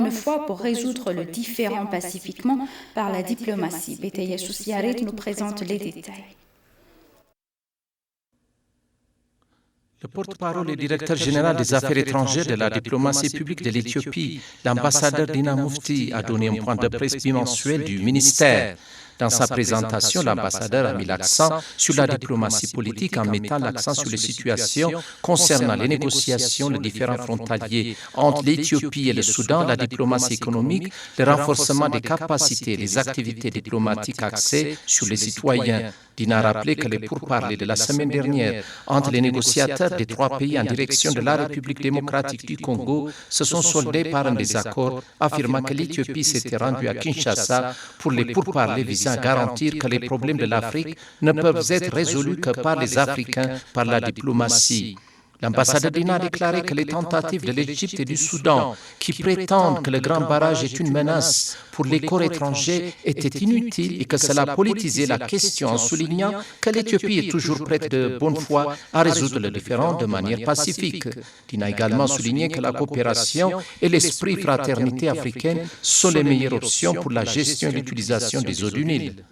bonne foi pour résoudre le différend pacifiquement par la diplomatie. Betaya Sousiarit nous présente les détails. Le porte-parole et directeur général des affaires étrangères de la diplomatie publique de l'Éthiopie, l'ambassadeur Dina Mufti, a donné un point de presse bimensuel du ministère. Dans sa présentation, l'ambassadeur a mis l'accent sur la diplomatie politique en mettant l'accent sur les situations concernant les négociations, les différents frontaliers entre l'Éthiopie et le Soudan, la diplomatie économique, le renforcement des capacités, les activités diplomatiques axées sur les citoyens. Dina a rappelé que les pourparlers de la semaine dernière entre les négociateurs des trois pays en direction de la République démocratique du Congo se sont soldés par un désaccord, affirmant que l'Éthiopie s'était rendue à Kinshasa pour les pourparlers visant à garantir que les problèmes de l'Afrique ne peuvent être résolus que par les Africains, par la diplomatie. L'ambassadeur Dina a déclaré que les tentatives de l'Égypte et du Soudan, qui prétendent que le grand barrage est une menace pour les corps étrangers, étaient inutiles et que cela politisait la question en soulignant que l'Éthiopie est toujours prête de bonne foi à résoudre le différend de manière pacifique. Dina a également souligné que la coopération et l'esprit fraternité africaine sont les meilleures options pour la gestion et l'utilisation des eaux du Nil.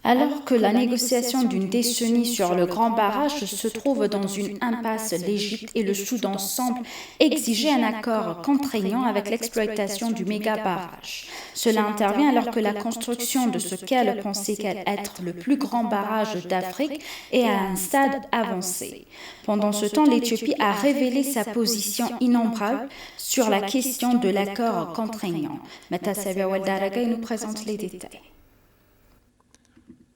Alors que la négociation d'une décennie sur le grand barrage se trouve dans une impasse, l'Égypte et le Soudan semblent exiger un accord contraignant avec l'exploitation du méga-barrage. Cela intervient alors que la construction de ce qu'elle pensait être le plus grand barrage d'Afrique est à un stade avancé. Pendant ce temps, l'Éthiopie a révélé sa position innombrable sur la question de l'accord contraignant. Mata Sabia Waldaragay nous présente les détails.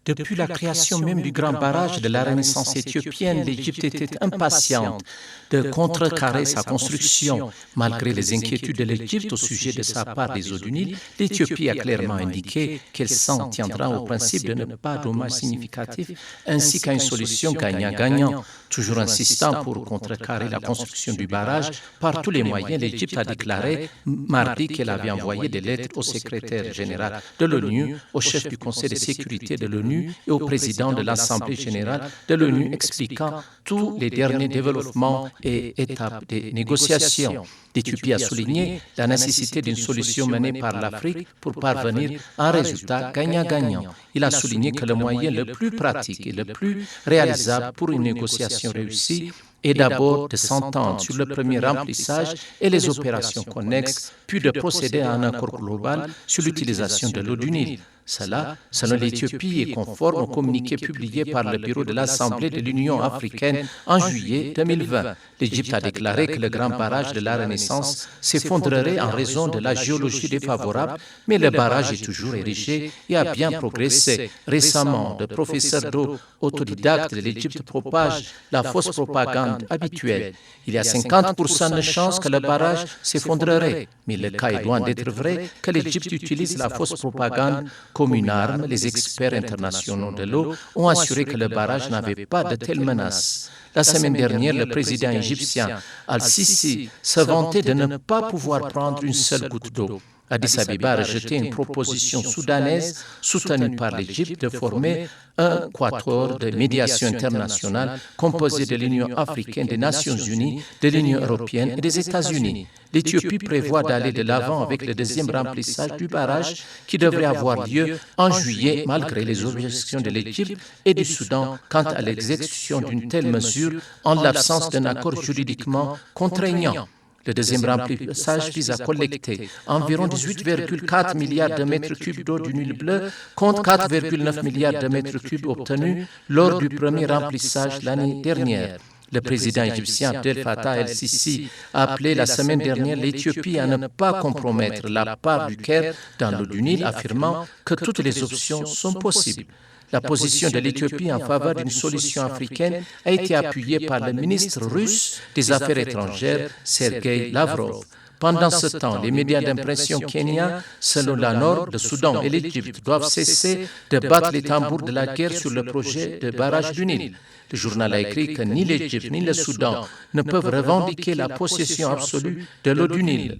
Depuis la création même du grand barrage de la Renaissance éthiopienne, l'Égypte était impatiente de contrecarrer sa construction. Malgré les inquiétudes de l'Égypte au sujet de sa part des eaux du Nil, l'Éthiopie a clairement indiqué qu'elle s'en tiendra au principe de ne pas dommages significatifs ainsi qu'à une solution gagnant-gagnant. Toujours insistant pour contrecarrer la construction du barrage, par tous les moyens, l'Égypte a déclaré mardi qu'elle avait envoyé des lettres au secrétaire général de l'ONU, au chef du Conseil de sécurité de l'ONU et au président de l'Assemblée générale de l'ONU expliquant tous les derniers développements et étapes des négociations. L'Éthiopie a souligné la nécessité d'une solution menée par l'Afrique pour parvenir à un résultat gagnant-gagnant. Il a souligné que le moyen le plus pratique et le plus réalisable pour une négociation réussie est d'abord de s'entendre sur le premier remplissage et les opérations connexes, puis de procéder à un accord global sur l'utilisation de l'eau du Nil. Cela, selon l'Éthiopie, est conforme au communiqué publié par le bureau de l'Assemblée de l'Union africaine en juillet 2020. L'Égypte a déclaré que le grand barrage de la Renaissance s'effondrerait en raison de la géologie défavorable, mais le barrage est toujours érigé et a bien progressé. Récemment, le professeur d'eau autodidacte de l'Égypte propage la fausse propagande habituelle. Il y a 50% de chances que le barrage s'effondrerait, mais le cas est loin d'être vrai que l'Égypte utilise la fausse propagande comme une arme. Les experts internationaux de l'eau ont assuré que le barrage n'avait pas de telles menaces. La semaine dernière, le président égyptien Al-Sisi se vantait de ne pas pouvoir prendre une seule goutte d'eau. Addis Abeba a rejeté une proposition soudanaise soutenue par l'Égypte de former un quatuor de médiation internationale composé de l'Union africaine, des Nations unies, de l'Union européenne et des États-Unis. L'Éthiopie prévoit d'aller de l'avant avec le deuxième remplissage du barrage qui devrait avoir lieu en juillet malgré les objections de l'Égypte et du Soudan quant à l'exécution d'une telle mesure en l'absence d'un accord juridiquement contraignant. Le deuxième remplissage vise à collecter environ 18,4 milliards de mètres cubes d'eau du Nil bleu contre 4,9 milliards de mètres cubes obtenus lors du premier remplissage l'année dernière. Le président égyptien Abdel Fattah el-Sisi a appelé la semaine dernière l'Éthiopie à ne pas compromettre la part du Caire dans l'eau du Nil, affirmant que toutes les options sont possibles. La position de l'Éthiopie en faveur d'une solution africaine a été appuyée par le ministre russe des Affaires étrangères, Sergei Lavrov. Pendant ce temps, les médias d'impression kenyans, selon la Nord, le Soudan et l'Égypte, doivent cesser de battre les tambours de la guerre sur le projet de barrage du Nil. Le journal a écrit que ni l'Égypte ni le Soudan ne peuvent revendiquer la possession absolue de l'eau du Nil.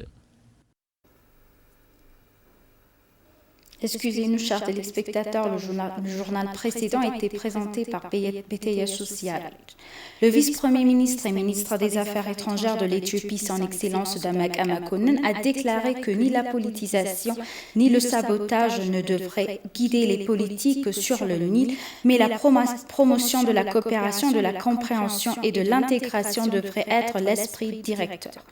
Excusez-nous, chers téléspectateurs, le journal précédent a été présenté par Bétaïa Social. Le vice-premier ministre et ministre des Affaires étrangères de l'Éthiopie, son Excellence Damak Amakonnen, a déclaré que ni la politisation ni le sabotage ne devraient guider les politiques sur le Nil, mais la promotion de la coopération, de la compréhension et de l'intégration devrait être l'esprit directeur.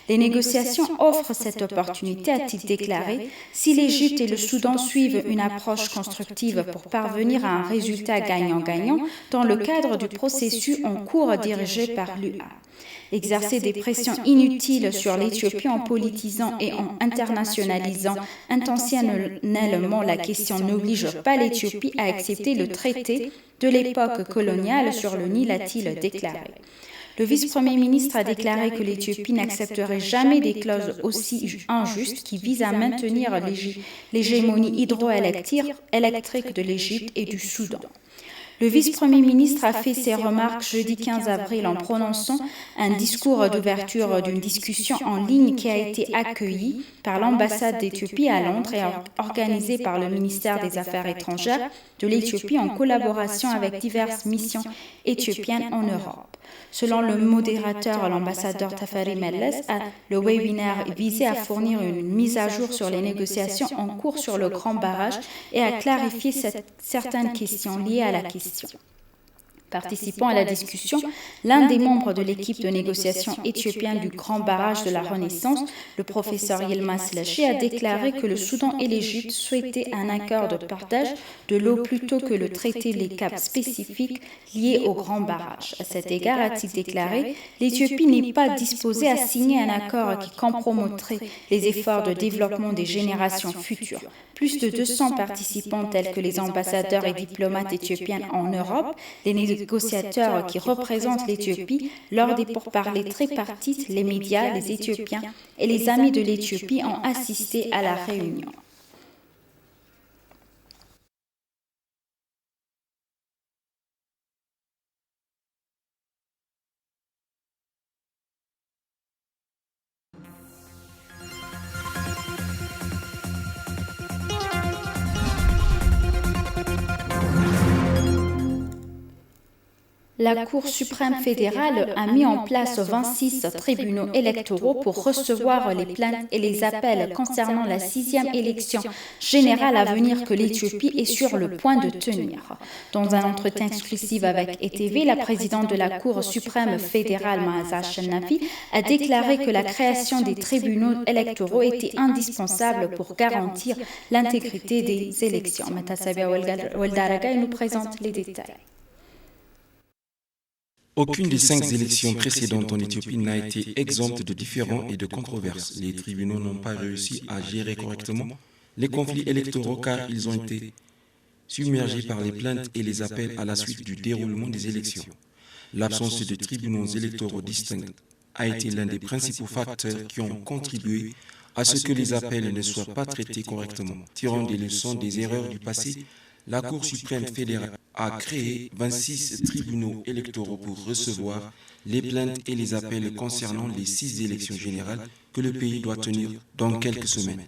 Les négociations offrent cette opportunité, a-t-il déclaré, si l'Égypte et le Soudan suivent une approche constructive pour parvenir à un résultat gagnant-gagnant dans le cadre du processus en cours dirigé par l'UA. Exercer des pressions inutiles sur l'Éthiopie en politisant et en internationalisant intentionnellement la question n'oblige pas l'Éthiopie à accepter le traité de l'époque coloniale sur le Nil, a-t-il déclaré. Le vice-premier ministre a déclaré que l'Éthiopie n'accepterait jamais des clauses aussi injustes qui visent à maintenir l'hégémonie hydroélectrique de l'Égypte et du Soudan. Le vice-premier ministre a fait ses remarques jeudi 15 avril en prononçant un discours d'ouverture d'une discussion en ligne qui a été accueillie par l'ambassade d'Éthiopie à Londres et organisée par le ministère des Affaires étrangères de l'Éthiopie en collaboration avec diverses missions éthiopiennes en Europe. Selon le modérateur, l'ambassadeur Tafari Melles, le webinaire visait à fournir une mise à jour sur les négociations en cours sur le Grand Barrage et à clarifier certaines questions liées à la question. Participant à la discussion, l'un des membres de l'équipe de négociation éthiopienne du Grand Barrage de la Renaissance, le professeur Yilmaz Lachi, a déclaré que le Soudan et l'Égypte souhaitaient un accord de partage de l'eau plutôt que le traité des caps spécifiques liés au Grand Barrage. À cet égard, a-t-il déclaré, l'Éthiopie n'est pas disposée à signer un accord qui compromettrait les efforts de développement des générations futures. Plus de 200 participants tels que les ambassadeurs et diplomates éthiopiens en Europe, les négociateurs qui représentent l'Éthiopie lors des pourparlers tripartites, les médias, les Éthiopiens et les amis de l'Éthiopie ont assisté à la réunion. La Cour suprême fédérale a mis en place 26 tribunaux électoraux pour recevoir les plaintes et les appels concernant la 6e élection générale à venir que l'Éthiopie est sur le point de tenir. Dans un entretien exclusif avec ETV, la présidente de la Cour suprême fédérale, Mahaza Shannafi, a déclaré que la création des tribunaux électoraux était indispensable pour garantir l'intégrité des élections. Matasabia Weldaraga nous présente les détails. Aucune des 5 élections précédentes en Éthiopie n'a été exempte de différends et de controverses. Les tribunaux n'ont pas réussi à gérer correctement les conflits électoraux car ils ont été submergés par les plaintes et les appels à la suite du déroulement des élections. L'absence de tribunaux électoraux distincts a été l'un des principaux facteurs qui ont contribué à ce que les appels ne soient pas traités correctement. Tirant des leçons des erreurs du passé, la Cour suprême fédérale a créé 26 tribunaux électoraux pour recevoir les plaintes et les appels concernant les 6 élections générales que le pays doit tenir dans quelques semaines.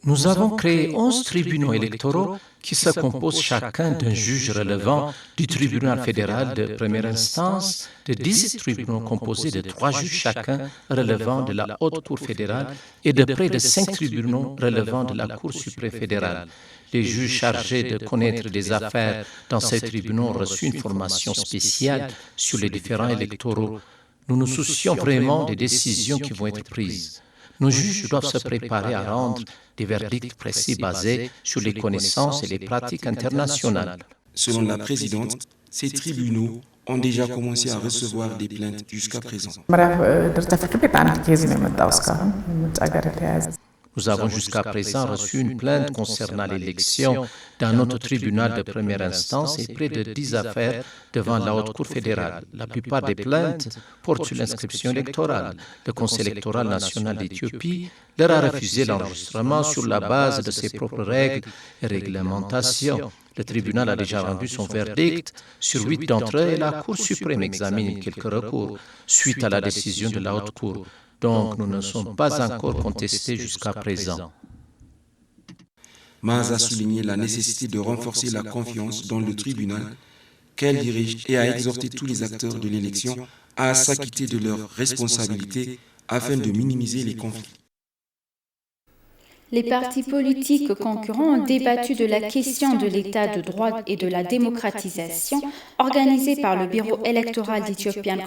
Nous avons créé 11 tribunaux électoraux qui se composent chacun d'un juge relevant du tribunal fédéral de première instance, de 10 tribunaux composés de 3 juges chacun relevant de la Haute Cour fédérale et de près de 5 tribunaux relevant de la Cour suprême fédérale. Les juges chargés de connaître des affaires dans ces tribunaux ont reçu une formation spéciale sur les différents électoraux. Nous nous soucions vraiment des décisions qui vont être prises. Nos juges doivent se préparer à rendre des verdicts précis basés sur les connaissances et les pratiques internationales. Selon la présidente, ces tribunaux ont déjà commencé à recevoir des plaintes jusqu'à présent. Nous avons jusqu'à présent reçu une plainte concernant l'élection dans notre tribunal de première instance et près de 10 affaires devant la Haute Cour fédérale. La plupart des plaintes portent sur l'inscription électorale. Le Conseil électoral national d'Éthiopie leur a refusé l'enregistrement sur la base de ses propres règles et réglementations. Le tribunal a déjà rendu son verdict sur 8 d'entre eux et la Cour suprême examine quelques recours suite à la décision de la Haute Cour. Donc nous ne sommes pas encore contestés jusqu'à présent. Maaz a souligné la nécessité de renforcer la confiance dans le tribunal qu'elle dirige et a exhorté tous les acteurs de l'élection à s'acquitter de leurs responsabilités afin de minimiser les conflits. Les partis politiques concurrents ont débattu de la question de l'état de droit et de la démocratisation organisée par le bureau électoral d'Ethiopian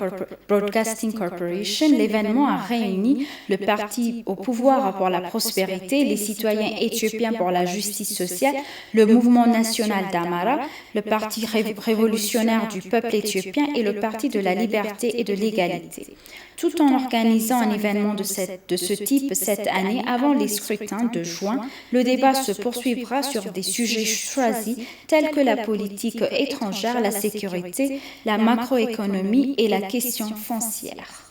Broadcasting Corporation. L'événement a réuni le parti au pouvoir pour la prospérité, les citoyens éthiopiens pour la justice sociale, le mouvement national d'Amara, le parti révolutionnaire du peuple éthiopien et le parti de la liberté et de l'égalité. Tout en organisant un événement de ce type cette année avant les scrutins de juin, le débat se poursuivra sur des sujets choisis tels que la politique étrangère, la sécurité, la macroéconomie et la question foncière.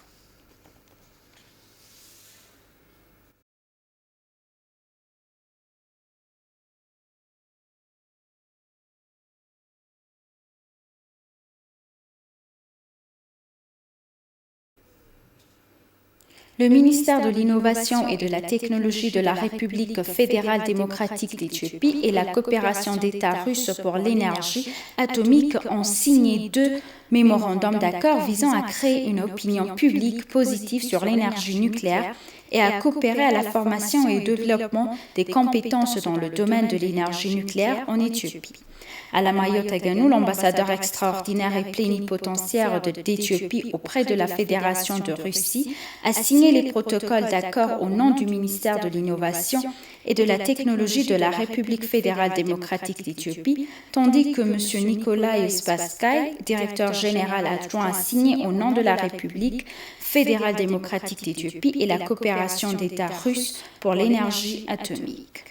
Le ministère de l'Innovation et de la Technologie de la République fédérale démocratique d'Éthiopie et la coopération d'État russe pour l'énergie atomique ont signé 2 mémorandums d'accord visant à créer une opinion publique positive sur l'énergie nucléaire et à coopérer à la formation et au développement des compétences dans le domaine de l'énergie nucléaire en Éthiopie. Alamayo Taganou, l'ambassadeur extraordinaire et plénipotentiaire d'Éthiopie auprès de la Fédération de Russie, a signé les protocoles d'accord au nom du ministère de l'Innovation et de la Technologie de la République fédérale démocratique d'Éthiopie, tandis que M. Nikolai Spaskai, directeur général adjoint, a signé au nom de la République fédérale démocratique d'Éthiopie et la coopération d'État russe pour l'énergie atomique.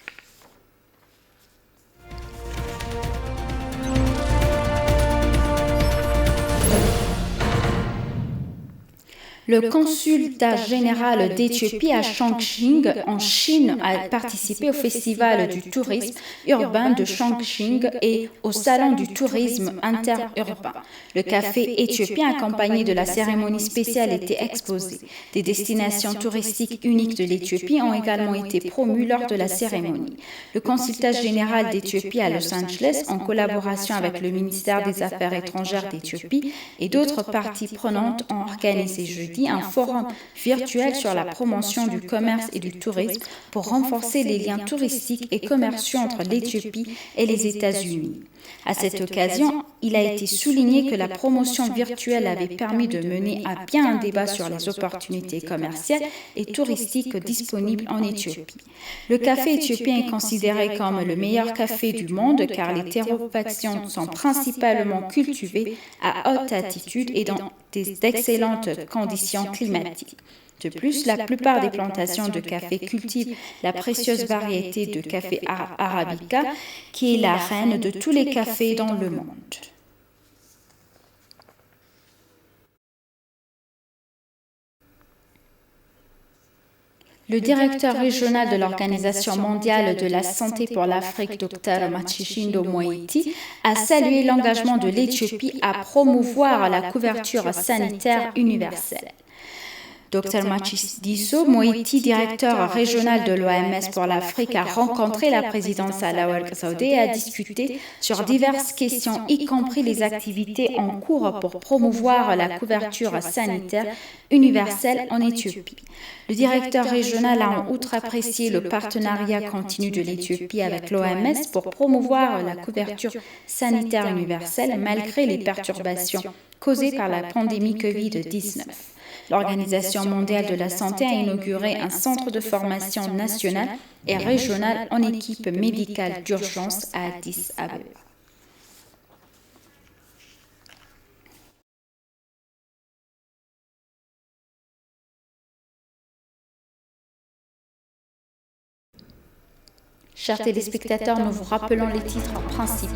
Le consulat général d'Éthiopie à Chongqing, en Chine, a participé au festival du tourisme urbain de Chongqing et au salon du tourisme interurbain. Le café éthiopien accompagné de la cérémonie spéciale était exposé. Des destinations touristiques uniques de l'Éthiopie ont également été promues lors de la cérémonie. Le consulat général d'Éthiopie à Los Angeles, en collaboration avec le ministère des Affaires étrangères d'Éthiopie et d'autres parties prenantes, ont organisé jeudi un forum virtuel sur la promotion du commerce et du tourisme pour renforcer les liens touristiques et commerciaux entre l'Éthiopie et les États-Unis. À cette occasion, il a été souligné que la promotion virtuelle avait permis de mener à bien un débat sur les opportunités commerciales et touristiques disponibles en Éthiopie. Le café éthiopien est considéré comme le meilleur café du monde car les torréfactions sont principalement cultivées à haute altitude et dans d'excellentes conditions climatiques. De plus, la plupart des plantations de café cultivent la précieuse variété de café arabica, qui est la reine de tous les cafés dans le monde. Le directeur régional de l'Organisation mondiale de la santé pour l'Afrique, Dr Matshidiso Moeti, a salué l'engagement de l'Éthiopie à promouvoir la couverture sanitaire universelle. Dr Matshidiso Moeti, directeur régional de l'OMS pour l'Afrique, a rencontré la présidente Sahle-Work Zewde et a discuté sur diverses questions, y compris les activités en cours pour promouvoir la couverture sanitaire universelle en Éthiopie. Le directeur régional a en outre apprécié le partenariat continu de l'Éthiopie avec l'OMS pour promouvoir la couverture sanitaire universelle malgré les perturbations causées par la pandémie Covid-19. L'Organisation mondiale de la santé a inauguré un centre de formation national et régional en équipe médicale d'urgence à Addis Abeba. Chers téléspectateurs, nous vous rappelons les titres principaux.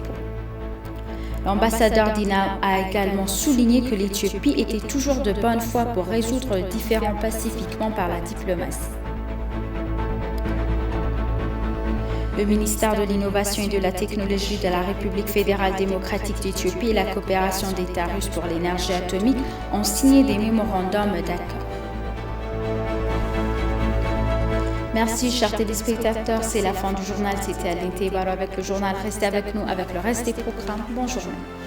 L'ambassadeur d'INA a également souligné que l'Éthiopie était toujours de bonne foi pour résoudre le différend pacifiquement par la diplomatie. Le ministère de l'Innovation et de la Technologie de la République fédérale démocratique d'Éthiopie et la coopération d'État russe pour l'énergie atomique ont signé des mémorandums d'accord. Merci, chers téléspectateurs. C'est la fin du journal. C'était Aline Teibaro avec le journal. Restez avec nous avec le reste des programmes. Bonne journée.